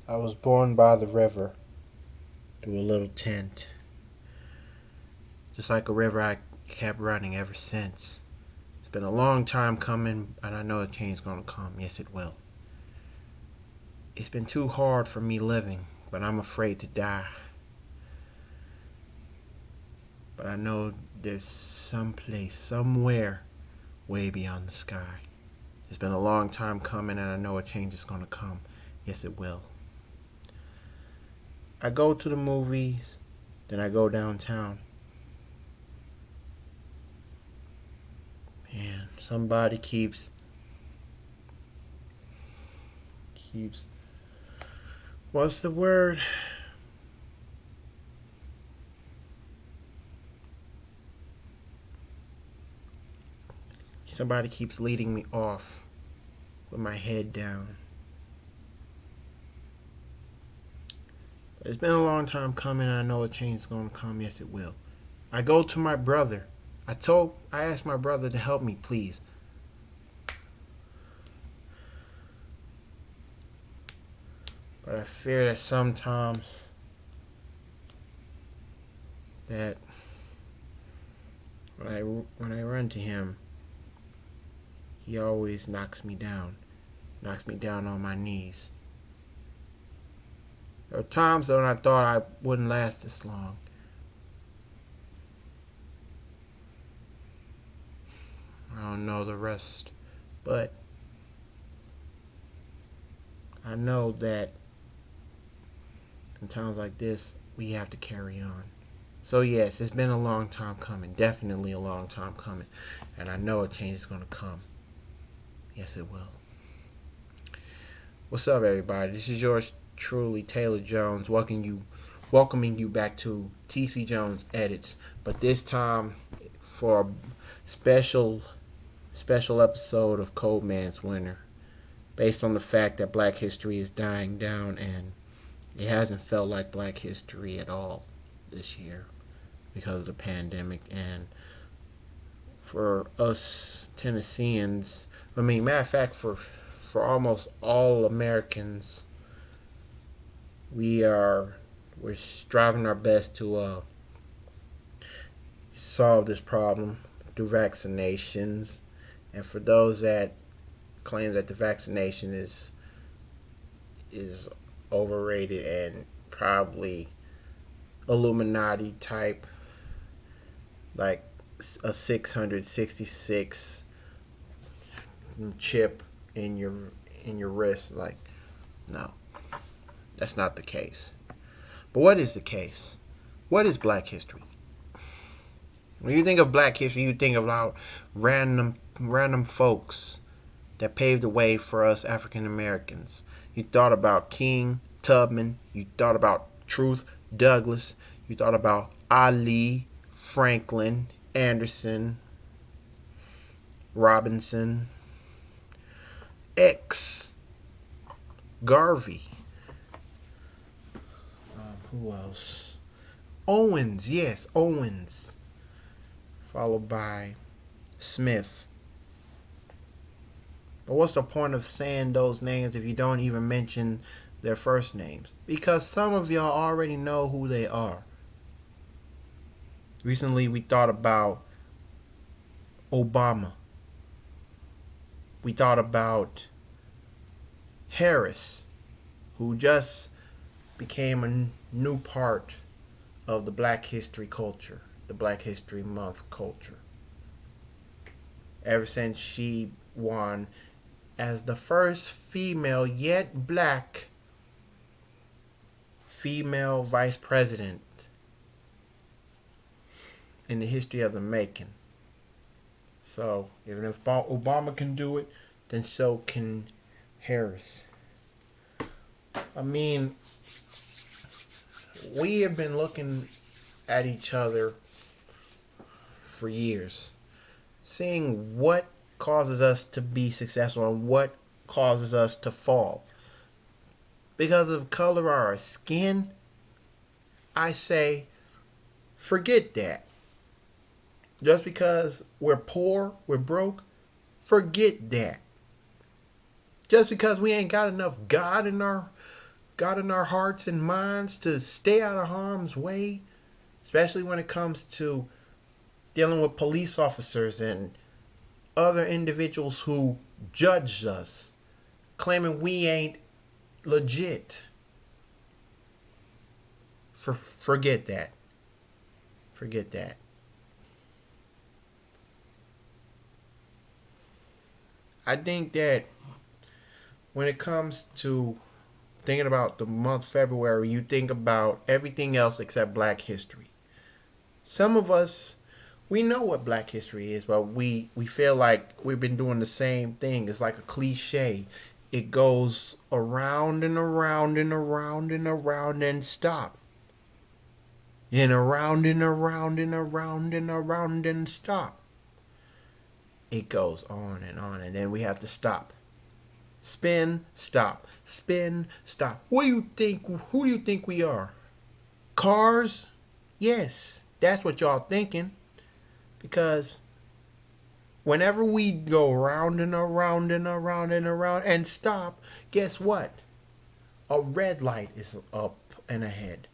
I was born by the river through a little tent. Just like a river, I kept running ever since. It's been a long time coming, and I know a change is going to come. Yes, it will. It's been too hard for me living, but I'm afraid to die. But I know there's some place, somewhere, way beyond the sky. It's been a long time coming, and I know a change is going to come. Yes, it will. I go to the movies, then I go downtown. Man, somebody keeps what's the word? Somebody keeps leading me off with my head down. It's been a long time coming, and I know a change is going to come. Yes, it will. I go to my brother. I asked my brother to help me, please. But I fear that sometimes that when I run to him, he always knocks me down on my knees. There were times when I thought I wouldn't last this long. I don't know the rest, but I know that in times like this, we have to carry on. So yes, it's been a long time coming, definitely a long time coming, and I know a change is going to come. Yes, it will. What's up, everybody? This is yours truly, Taylor Jones, welcoming you back to TC Jones Edits, but this time for a special episode of Cold Man's Winter, based on the fact that Black history is dying down, and it hasn't felt like Black history at all this year because of the pandemic. And for us Tennesseans, matter of fact, for almost all Americans, we're striving our best to solve this problem through vaccinations. And for those that claim that the vaccination is overrated and probably Illuminati type, like a 666 chip in your wrist, like, no, that's not the case. But what is the case? What is Black history? When you think of Black history, you think about random folks that paved the way for us African Americans. You thought about King Tubman. You thought about Truth Douglas. You thought about Ali, Franklin, Anderson, Robinson, X, Garvey. Who else? Owens, yes, Owens. Followed by Smith. But what's the point of saying those names if you don't even mention their first names? Because some of y'all already know who they are. Recently, we thought about Obama. We thought about Harris, who just became a new part of the Black history culture, the Black History Month culture. Ever since she won as the first female yet Black female vice president in the history of the making. So, even if Obama can do it, then so can Harris. I mean, we have been looking at each other for years, seeing what causes us to be successful and what causes us to fall. Because of the color of our skin, I say, forget that. Just because we're poor, we're broke, forget that. Just because we ain't got enough God got in our hearts and minds to stay out of harm's way, especially when it comes to dealing with police officers and other individuals who judge us, claiming we ain't legit. Forget that. Forget that. I think that when it comes to thinking about the month February, you think about everything else except Black history. Some of us, we know what Black history is, but we feel like we've been doing the same thing. It's like a cliche. It goes around and around and around and around and stop. And around and around and around and around and stop. It goes on, and then we have to stop. Spin, stop. Spin, stop. What do you think? Who do you think we are? Cars? Yes, that's what y'all thinking. Because whenever we go around and around and around and around and stop, guess what? A red light is up and ahead.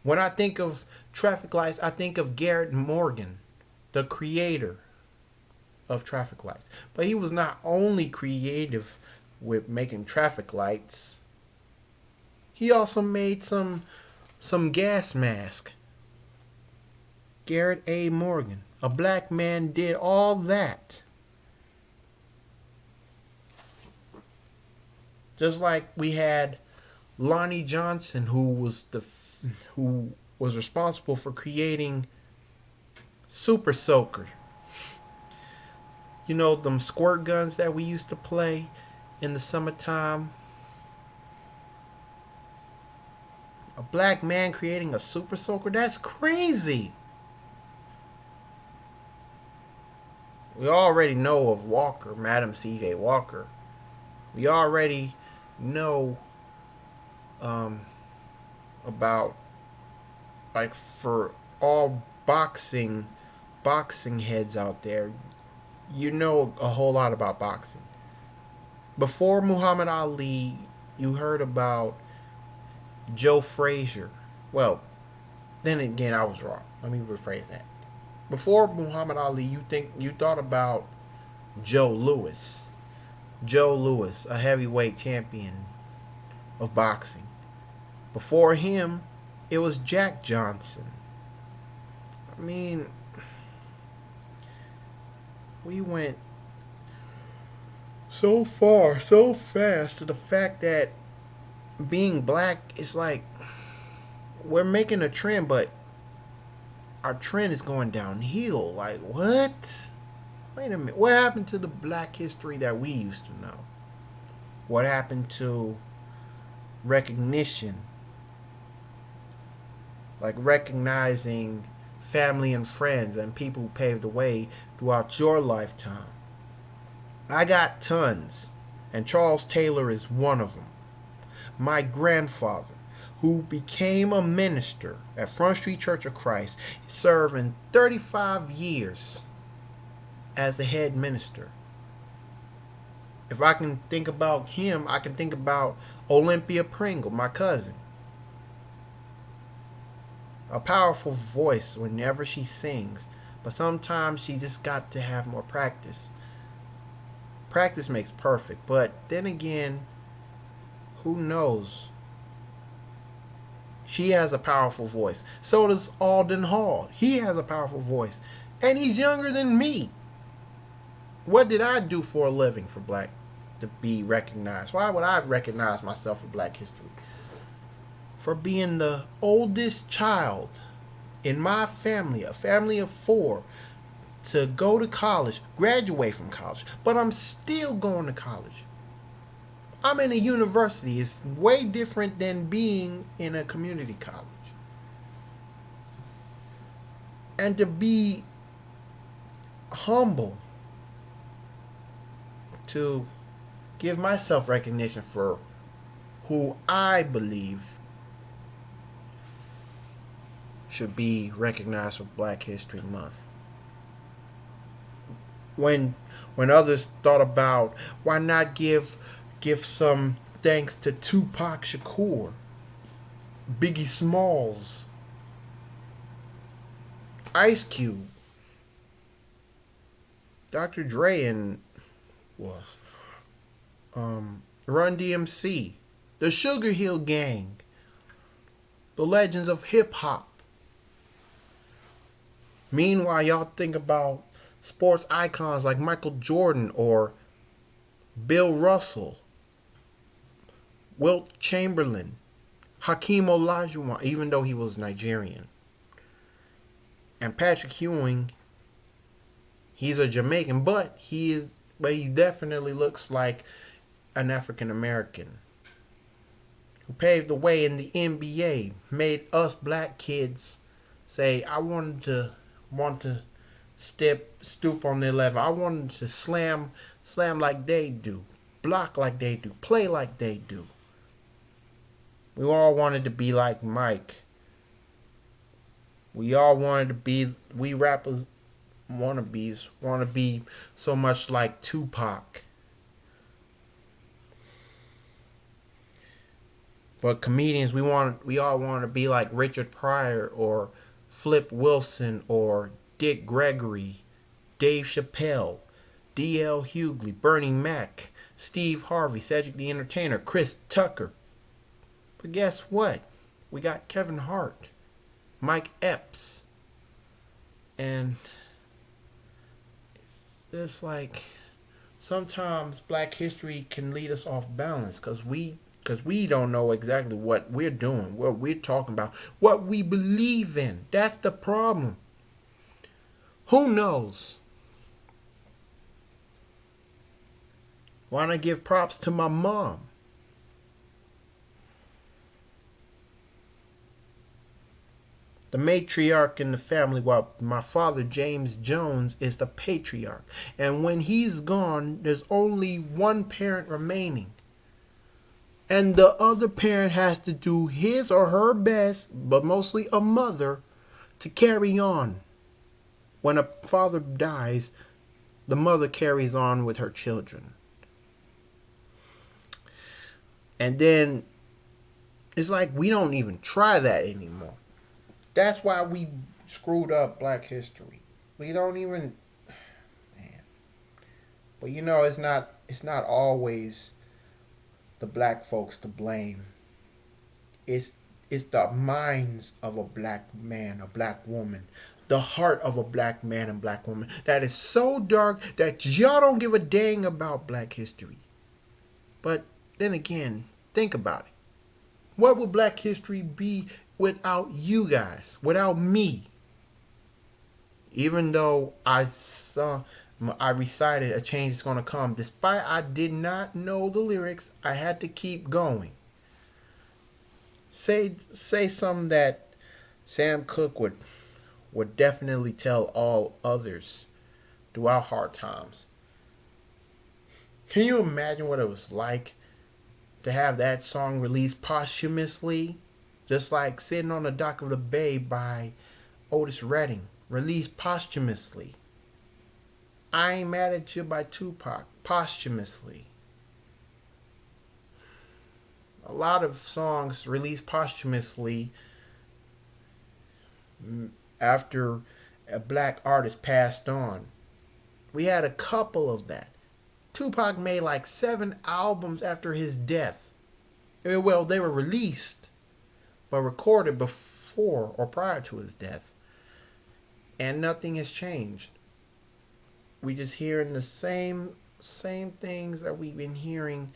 When I think of traffic lights, I think of Garrett Morgan, the creator of traffic lights. But he was not only creative with making traffic lights, he also made some gas mask. Garrett A. Morgan, a black man, did all that. Just like we had Lonnie Johnson, who was responsible for creating Super Soaker. You know, them squirt guns that we used to play in the summertime. A black man creating a Super Soaker? That's crazy. We already know of Walker, Madam C.J. Walker. We already know about, like, for all boxing heads out there, you know a whole lot about boxing. Before Muhammad Ali, you heard about Joe Frazier. Well, then again, I was wrong. Let me rephrase that. Before Muhammad Ali, you thought about Joe Louis. Joe Louis, a heavyweight champion of boxing. Before him, it was Jack Johnson. I mean, we went so far, so fast, to the fact that being black is like we're making a trend, but our trend is going downhill. Like, what? Wait a minute. What happened to the black history that we used to know? What happened to recognition? Like recognizing family and friends and people who paved the way throughout your lifetime. I got tons, and Charles Taylor is one of them. My grandfather, who became a minister at Front Street Church of Christ, serving 35 years as a head minister. If I can think about him, I can think about Olympia Pringle, my cousin. A powerful voice whenever she sings, but sometimes she just got to have more practice. Practice makes perfect, but then again, who knows? She has a powerful voice. So does Alden Hall. He has a powerful voice. And he's younger than me. What did I do for a living for black to be recognized? Why would I recognize myself for black history? For being the oldest child in my family, a family of 4, to go to college, graduate from college, but I'm still going to college. I'm in a university. It's way different than being in a community college. And to be humble, to give myself recognition for who I believe should be recognized for Black History Month. When others thought about why not give some thanks to Tupac Shakur, Biggie Smalls, Ice Cube, Dr. Dre, and was Run DMC, the Sugar Hill Gang, the legends of hip hop. Meanwhile, y'all think about sports icons like Michael Jordan or Bill Russell, Wilt Chamberlain, Hakeem Olajuwon, even though he was Nigerian, and Patrick Ewing. He's a Jamaican, but he definitely looks like an African American who paved the way in the NBA, made us black kids say, I want to stoop on their level. I wanted to slam like they do, block like they do, play like they do. We all wanted to be like Mike. We all wanted to be, we rappers wannabes want to be so much like Tupac. But comedians, we all want to be like Richard Pryor or Flip Wilson or Dick Gregory, Dave Chappelle, D.L. Hughley, Bernie Mac, Steve Harvey, Cedric the Entertainer, Chris Tucker. But guess what? We got Kevin Hart, Mike Epps, and it's like sometimes black history can lead us off balance because we don't know exactly what we're doing, what we're talking about, what we believe in. That's the problem. Who knows? Why not give props to my mom? The matriarch in the family, while my father, James Jones, is the patriarch. And when he's gone, there's only one parent remaining. And the other parent has to do his or her best, but mostly a mother, to carry on. When a father dies, the mother carries on with her children. And then it's like we don't even try that anymore. That's why we screwed up black history. We don't even, man. But you know, it's not always the black folks to blame. It's the minds of a black man, a black woman, the heart of a black man and black woman that is so dark that y'all don't give a dang about black history. But then again, think about it. What would black history be without you guys, without me? Even though I recited A Change Is Gonna Come, despite I did not know the lyrics, I had to keep going. Say something that Sam Cooke would definitely tell all others throughout hard times. Can you imagine what it was like to have that song released posthumously? Just like Sitting on the Dock of the Bay by Otis Redding, released posthumously. I Ain't Mad at You by Tupac, posthumously. A lot of songs released posthumously after a black artist passed on. We had a couple of that. Tupac made like 7 albums after his death. Well, they were released, but recorded before or prior to his death. And nothing has changed. We just hearing the same things that we've been hearing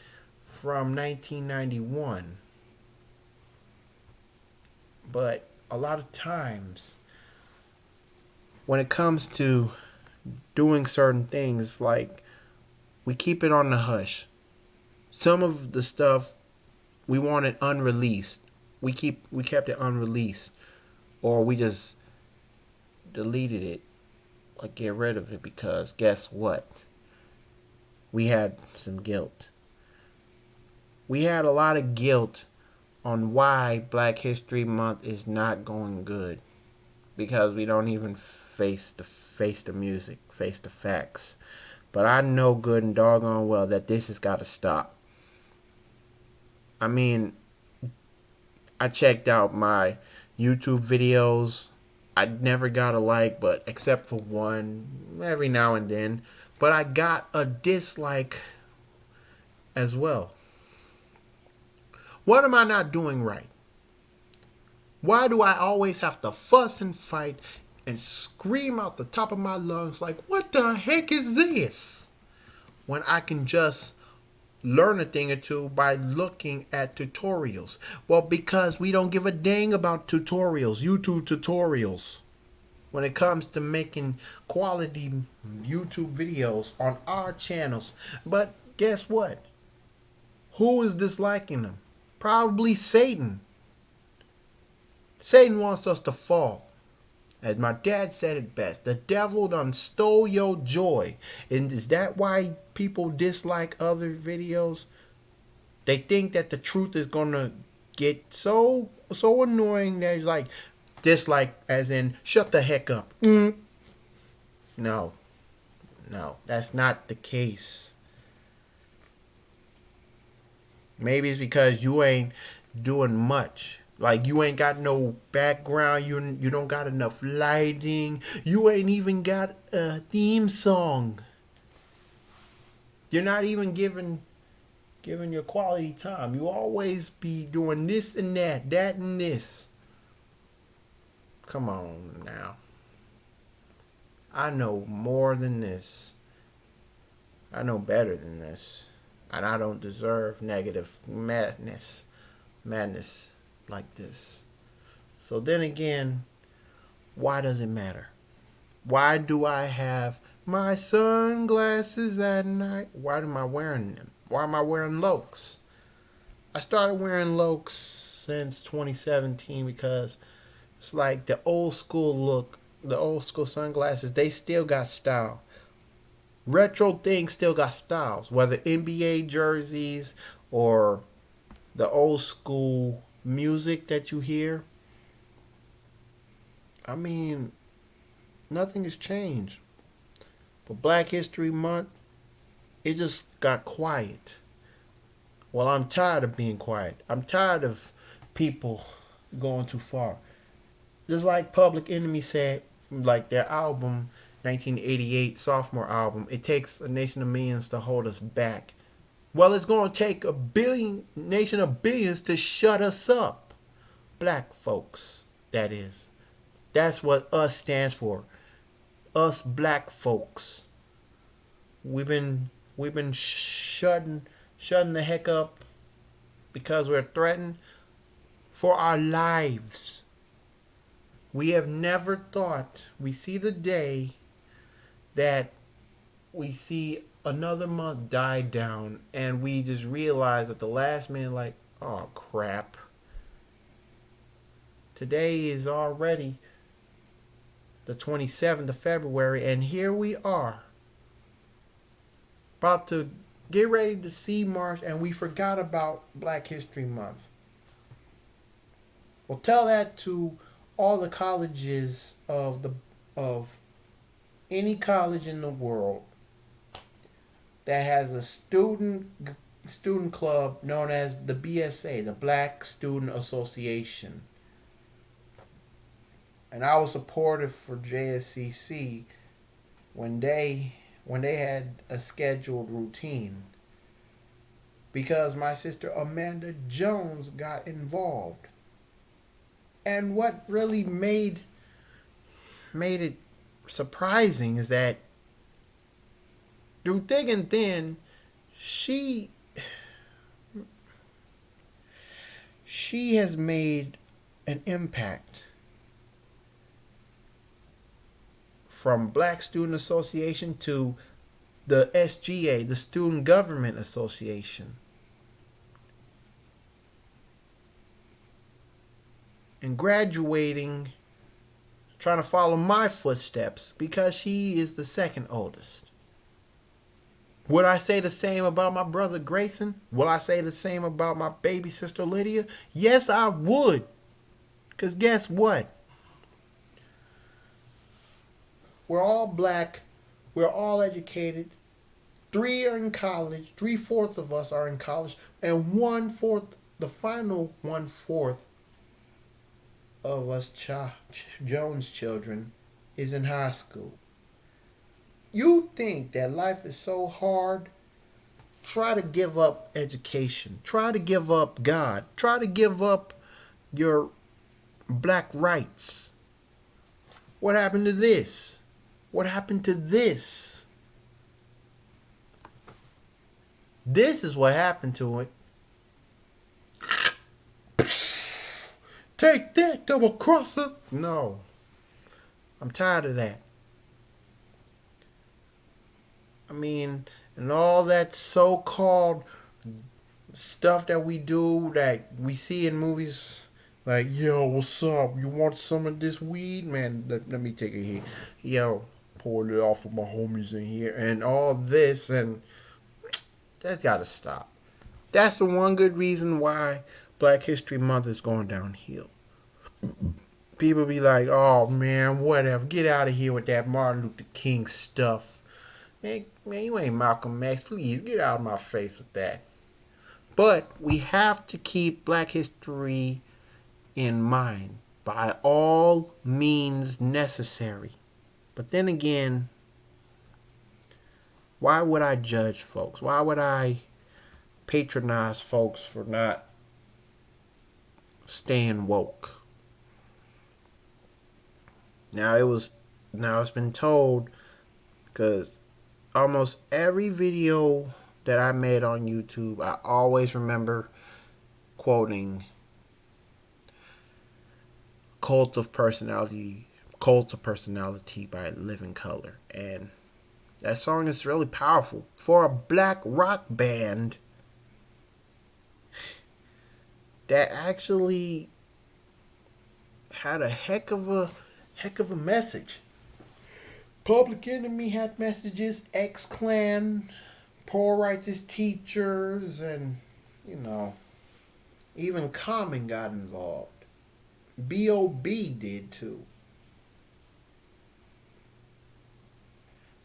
from 1991. But a lot of times, when it comes to doing certain things, like we keep it on the hush. Some of the stuff we wanted unreleased. We kept it unreleased, or we just deleted it, like get rid of it, because guess what? We had some guilt. We had a lot of guilt on why Black History Month is not going good, because we don't even face the music, face the facts. But I know good and doggone well that this has got to stop. I mean, I checked out my YouTube videos. I never got a like, but except for one every now and then. But I got a dislike as well. What am I not doing right? Why do I always have to fuss and fight and scream out the top of my lungs like, what the heck is this? When I can just learn a thing or two by looking at tutorials. Well, because we don't give a dang about tutorials, YouTube tutorials. When it comes to making quality YouTube videos on our channels. But guess what? Who is disliking them? Probably Satan. Satan wants us to fall. As my dad said it best, the devil done stole your joy. And is that why people dislike other videos? They think that the truth is gonna get so annoying that it's like dislike as in shut the heck up. No, that's not the case. Maybe it's because you ain't doing much. Like you ain't got no background, you don't got enough lighting, you ain't even got a theme song. You're not even giving your quality time. You always be doing this and that and this. Come on now. I know more than this. I know better than this. And I don't deserve negative madness like this. So then again, why does it matter? Why do I have my sunglasses at night? Why am I wearing them? Why am I wearing Lokes? I started wearing Lokes since 2017 because it's like the old school look, the old school sunglasses, they still got style. Retro things still got styles, whether NBA jerseys or the old school music that you hear. I mean, nothing has changed. But Black History Month, it just got quiet. Well, I'm tired of being quiet. I'm tired of people going too far. Just like Public Enemy said, like their album, 1988 sophomore album, it takes a nation of millions to hold us back. Well, it's going to take a nation of billions to shut us up. Black folks, that is. That's what us stands for. Us black folks. We've been shutting the heck up because we're threatened for our lives. We have never thought we see the day that we see another month die down and we just realize at the last minute like, oh crap. Today is already the 27th of February and here we are about to get ready to see March and we forgot about Black History Month. Well, tell that to all the colleges of any college in the world that has a student club known as the BSA, the Black Student Association. And I was supportive for JSCC when they had a scheduled routine because my sister Amanda Jones got involved. And what really made it surprising is that through thick and thin, she has made an impact from Black Student Association to the SGA, the Student Government Association. And graduating, trying to follow my footsteps because she is the second oldest. Would I say the same about my brother Grayson? Will I say the same about my baby sister Lydia? Yes, I would. Because guess what? We're all black. We're all educated. 3 are in college. 3/4 of us are in college. And 1/4, the final 1/4 of us Jones children is in high school. You think that life is so hard? Try to give up education. Try to give up God. Try to give up your black rights. What happened to this? What happened to this? This is what happened to it. Take that, double crosser. No. I'm tired of that. I mean, and all that so-called stuff that we do that we see in movies, like, yo, what's up? You want some of this weed? Man, let me take it here. Yo, pour it off of my homies in here. And all this, and that's got to stop. That's the one good reason why Black History Month is going downhill. People be like, oh, man, whatever. Get out of here with that Martin Luther King stuff. Man, you ain't Malcolm X. Please, get out of my face with that. But we have to keep Black history in mind by all means necessary. But then again, why would I judge folks? Why would I patronize folks for not staying woke? Now it's been told, because almost every video that I made on YouTube, I always remember quoting Cult of Personality by Living Color. And that song is really powerful. For a black rock band that actually had a heck of a message. Public Enemy had messages, X-Clan, Poor Righteous Teachers, and, even Common got involved. B.O.B. did too.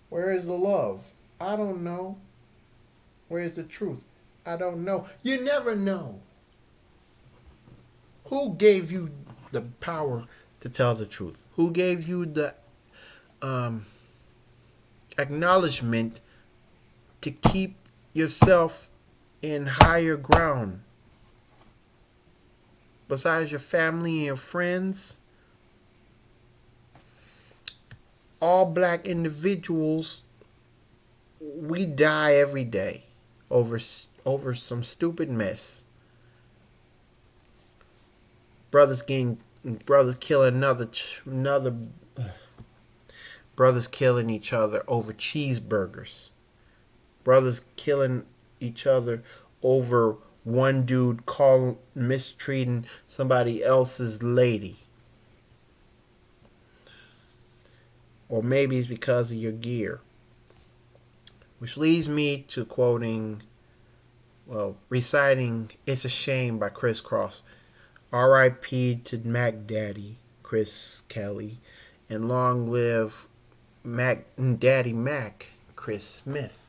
Where is the love? I don't know. Where is the truth? I don't know. You never know. Who gave you the power to tell the truth? Who gave you the acknowledgement to keep yourself in higher ground? Besides your family and your friends, all black individuals, we die every day over some stupid mess. Brothers killing brothers killing each other over cheeseburgers. Brothers killing each other over one dude mistreating somebody else's lady. Or maybe it's because of your gear. Which leads me to reciting It's a Shame by Criss Cross. R.I.P. to Mac Daddy, Chris Kelly, and long live Daddy Mac, Chris Smith.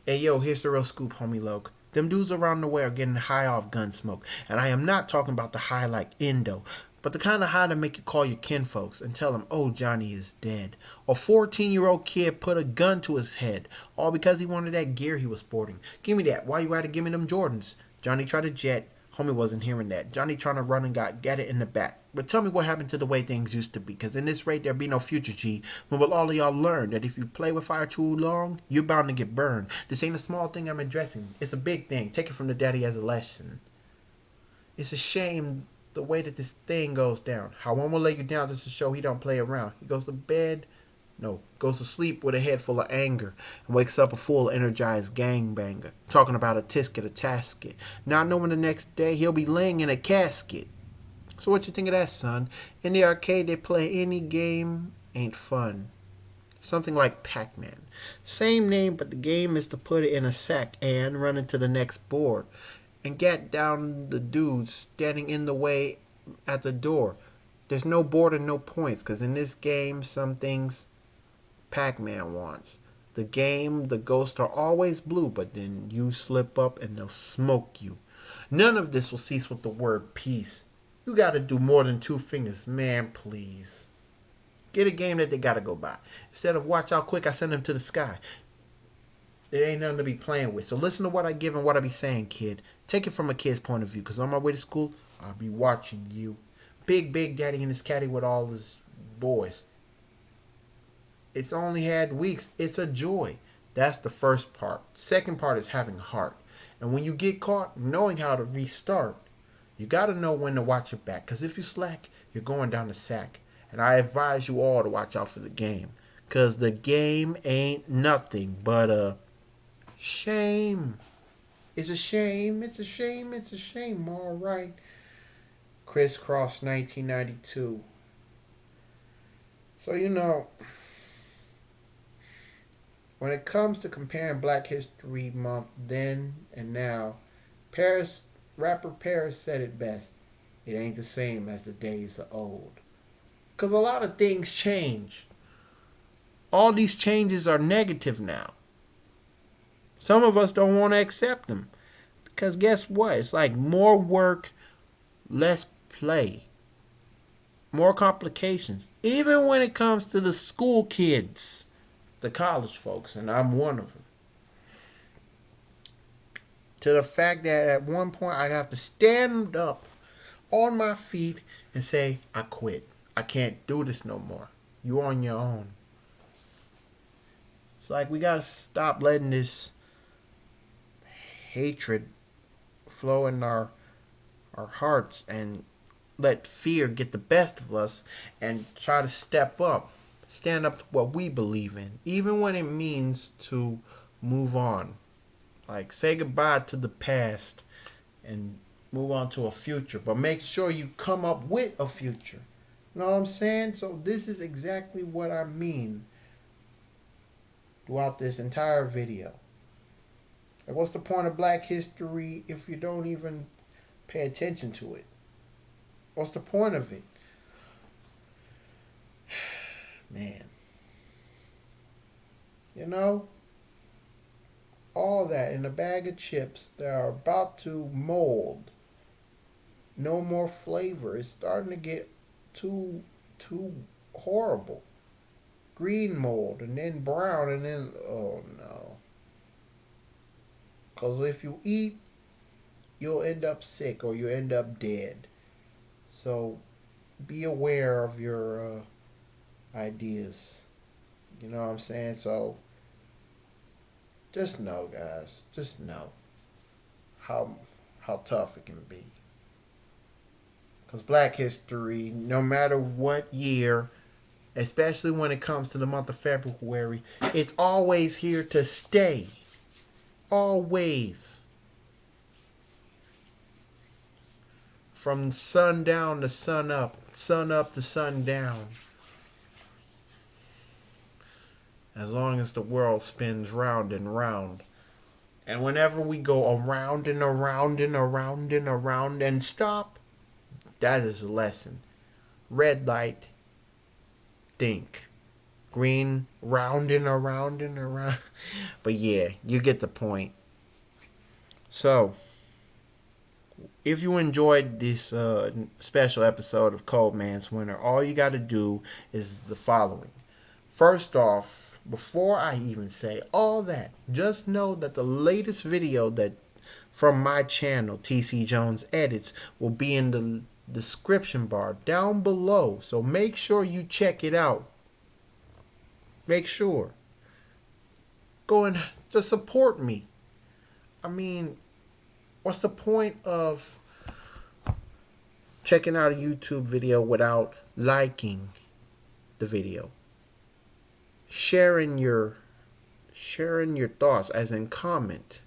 Hey yo, here's the real scoop, homie Loke. Them dudes around the way are getting high off gun smoke. And I am not talking about the high like Indo, but the kind of high to make you call your kinfolks and tell them, oh, Johnny is dead. A 14-year-old kid put a gun to his head, all because he wanted that gear he was sporting. Give me that. Why you had to give me them Jordans? Johnny tried to jet. Homie wasn't hearing that. Johnny trying to run and get it in the back. But tell me what happened to the way things used to be. Because in this rate, there'll be no future, G. When will all of y'all learn that if you play with fire too long, you're bound to get burned. This ain't a small thing I'm addressing. It's a big thing. Take it from the daddy as a lesson. It's a shame the way that this thing goes down. How one will lay you down just to show he don't play around. He goes to bed. No, goes to sleep with a head full of anger and wakes up a full energized gangbanger, talking about a tisket, a tasket, not knowing the next day he'll be laying in a casket. So what you think of that, son? In the arcade they play any game, ain't fun. Something like Pac-Man. Same name, but the game is to put it in a sack and run into the next board and get down the dudes standing in the way at the door. There's no board and no points, because in this game, some things Pac-Man wants. The game, the ghosts are always blue, but then you slip up and they'll smoke you. None of this will cease with the word peace. You got to do more than two fingers. Man, please. Get a game that they got to go by. Instead of watch how quick I send them to the sky. It ain't nothing to be playing with. So listen to what I give and what I be saying, kid. Take it from a kid's point of view. Because on my way to school, I'll be watching you. Big Daddy in his caddy with all his boys. It's only had weeks. It's a joy. That's the first part. Second part is having heart. And when you get caught, knowing how to restart, you got to know when to watch it back. Because if you slack, you're going down the sack. And I advise you all to watch out for the game. Because the game ain't nothing but a shame. It's a shame. It's a shame. It's a shame. All right. Crisscross 1992. So, when it comes to comparing Black History Month then and now, rapper Paris said it best. It ain't the same as the days of old. Because a lot of things change. All these changes are negative now. Some of us don't want to accept them. Because guess what? It's like more work, less play. More complications. Even when it comes to the school kids. The college folks, and I'm one of them. To the fact that at one point I have to stand up on my feet and say, I quit. I can't do this no more. You on your own. It's like we got to stop letting this hatred flow in our hearts and let fear get the best of us and try to step up. Stand up to what we believe in, even when it means to move on. Like, say goodbye to the past and move on to a future. But make sure you come up with a future. You know what I'm saying? So this is exactly what I mean throughout this entire video. And what's the point of Black history if you don't even pay attention to it? What's the point of it? Man. All that in a bag of chips that are about to mold. No more flavor. It's starting to get too horrible. Green mold and then brown and then, oh no. Because if you eat, you'll end up sick or you end up dead. So be aware of your ideas. You know what I'm saying? So just know, guys. Just know how tough it can be. Because Black history, no matter what year, especially when it comes to the month of February, it's always here to stay. Always. From sundown to sun up to sundown. As long as the world spins round and round. And whenever we go around and around and around and around and stop, that is a lesson. Red light, think. Green, round and around and around. But yeah, you get the point. So, if you enjoyed this special episode of Cold Man's Winter, all you got to do is the following. First off, before I even say all that, just know that the latest video that from my channel, TC Jones Edits, will be in the description bar down below. So make sure you check it out. Make sure. Go and just support me. I mean, what's the point of checking out a YouTube video without liking the video? Sharing your thoughts, as in comment.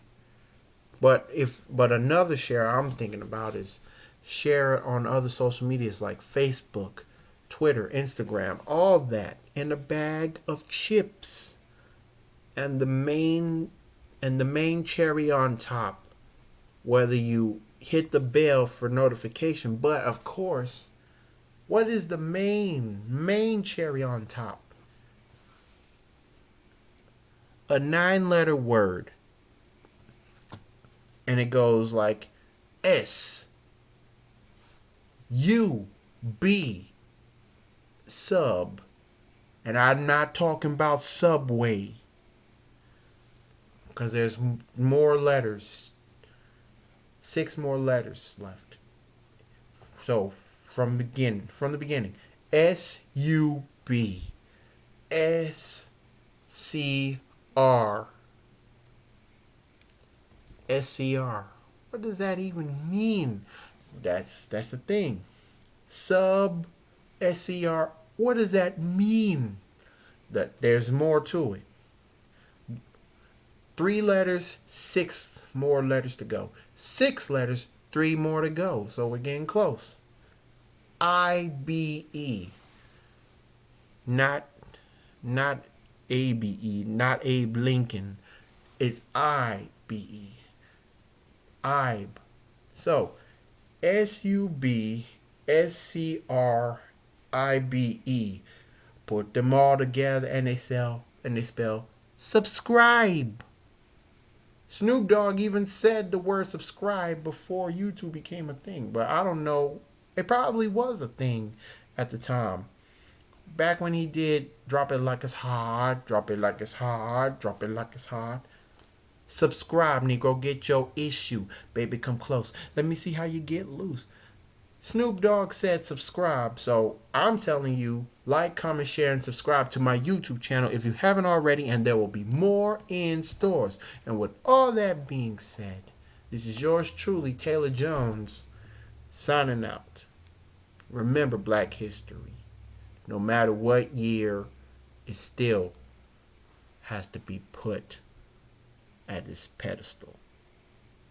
But another share I'm thinking about is share it on other social medias like Facebook, Twitter, Instagram, all that in a bag of chips. And the main cherry on top, whether you hit the bell for notification, but of course, what is the main cherry on top? A 9-letter word. And it goes like S U B sub. And I'm not talking about Subway, because there's more letters. 6 more letters left. So from the beginning, SUB SCR. SCR. What does that even mean? That's the thing. Sub SCR. What does that mean? That there's more to it. 3 letters, 6 more letters to go. 6 letters, 3 more to go. So we're getting close. IBE. Not ABE, not Abe Lincoln. It's IBE. IBE. So SUBSCRIBE. Put them all together and they spell subscribe. Snoop Dogg even said the word subscribe before YouTube became a thing. But I don't know. It probably was a thing at the time. Back when he did drop it like it's hard, drop it like it's hard, drop it like it's hard. Subscribe, Negro, get your issue. Baby, come close. Let me see how you get loose. Snoop Dogg said subscribe, so I'm telling you, like, comment, share, and subscribe to my YouTube channel if you haven't already, and there will be more in stores. And with all that being said, this is yours truly, Taylor Jones, signing out. Remember Black history. No matter what year, it still has to be put at its pedestal.